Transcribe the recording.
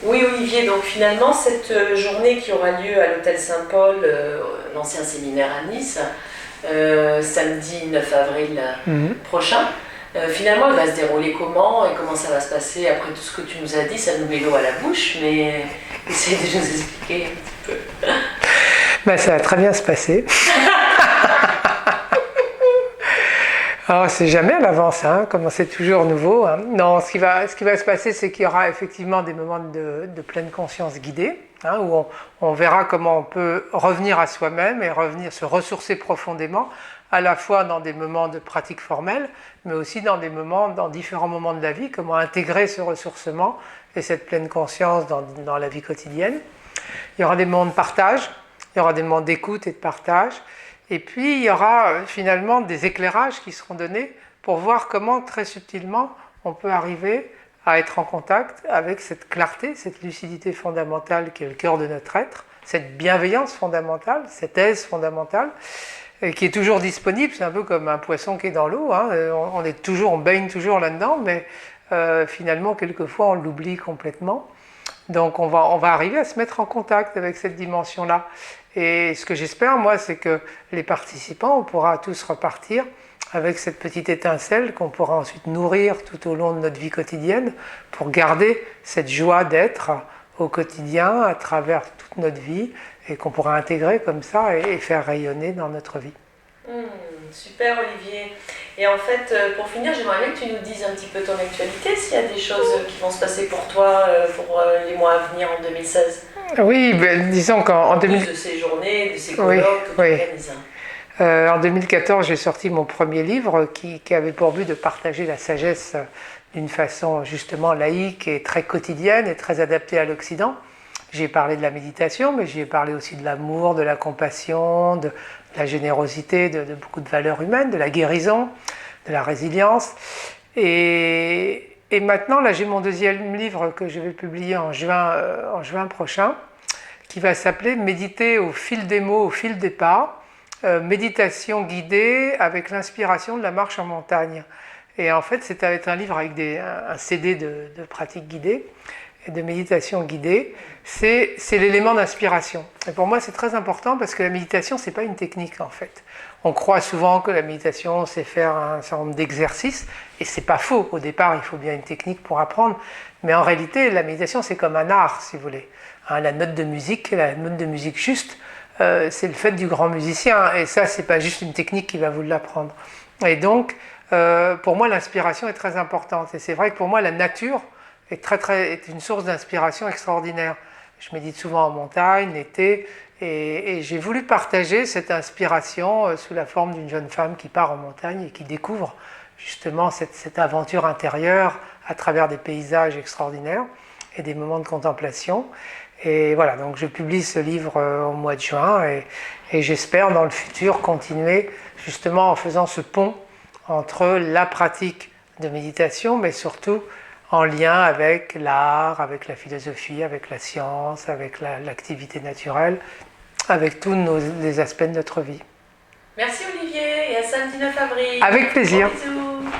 Oui, Olivier, donc finalement, cette journée qui aura lieu à l'Hôtel Saint-Paul, l'ancien séminaire à Nice, samedi 9 avril prochain, finalement, elle va se dérouler comment et comment ça va se passer après tout ce que tu nous as dit, ça nous met l'eau à la bouche, mais essaye de nous expliquer un petit peu. Ben, ça va très bien se passer. Alors, c'est jamais à l'avance, hein, comme c'est toujours nouveau. Hein. Non, ce qui va se passer, c'est qu'il y aura effectivement des moments de pleine conscience guidée, hein, où on verra comment on peut revenir à soi-même et revenir se ressourcer profondément, à la fois dans des moments de pratique formelle, mais aussi dans différents moments de la vie, comment intégrer ce ressourcement et cette pleine conscience dans la vie quotidienne. Il y aura des moments de partage, il y aura des moments d'écoute et de partage. Et puis, il y aura finalement des éclairages qui seront donnés pour voir comment, très subtilement, on peut arriver à être en contact avec cette clarté, cette lucidité fondamentale qui est le cœur de notre être, cette bienveillance fondamentale, cette aise fondamentale, qui est toujours disponible. C'est un peu comme un poisson qui est dans l'eau. Hein. On baigne toujours là-dedans, mais finalement, quelquefois, on l'oublie complètement. Donc on va arriver à se mettre en contact avec cette dimension-là. Et ce que j'espère, moi, c'est que les participants, on pourra tous repartir avec cette petite étincelle qu'on pourra ensuite nourrir tout au long de notre vie quotidienne pour garder cette joie d'être au quotidien à travers toute notre vie et qu'on pourra intégrer comme ça et faire rayonner dans notre vie. Super Olivier. Et en fait, pour finir, j'aimerais bien que tu nous dises un petit peu ton actualité, s'il y a des choses qui vont se passer pour toi pour les mois à venir en 2016. Oui, ben, disons qu'en 2000... de ces journées, de ces colloques que tu organises. En 2014, j'ai sorti mon premier livre qui avait pour but de partager la sagesse d'une façon justement laïque et très quotidienne et très adaptée à l'Occident. J'ai parlé de la méditation, mais j'ai parlé aussi de l'amour, de la compassion, de la générosité, de beaucoup de valeurs humaines, de la guérison, de la résilience. Et maintenant, là, j'ai mon deuxième livre que je vais publier en juin prochain, qui va s'appeler « Méditer au fil des mots, au fil des pas ». Méditation guidée avec l'inspiration de la marche en montagne. Et en fait, c'est un livre avec un CD de pratique guidée et de méditation guidée. C'est l'élément d'inspiration. Et pour moi, c'est très important parce que la méditation, c'est pas une technique en fait. On croit souvent que la méditation, c'est faire un certain nombre d'exercices, et c'est pas faux. Au départ, il faut bien une technique pour apprendre. Mais en réalité, la méditation, c'est comme un art, si vous voulez. Hein, la note de musique juste, c'est le fait du grand musicien, et ça, c'est pas juste une technique qui va vous l'apprendre. Et donc, pour moi, l'inspiration est très importante. Et c'est vrai que pour moi, la nature est une source d'inspiration extraordinaire. Je médite souvent en montagne, l'été, et j'ai voulu partager cette inspiration sous la forme d'une jeune femme qui part en montagne et qui découvre justement cette aventure intérieure à travers des paysages extraordinaires et des moments de contemplation. Et voilà, donc je publie ce livre au mois de juin et j'espère dans le futur continuer justement en faisant ce pont entre la pratique de méditation, mais surtout en lien avec l'art, avec la philosophie, avec la science, avec l'activité naturelle, avec tous les aspects de notre vie. Merci Olivier et à samedi 9 avril. Avec plaisir. Bon bisous.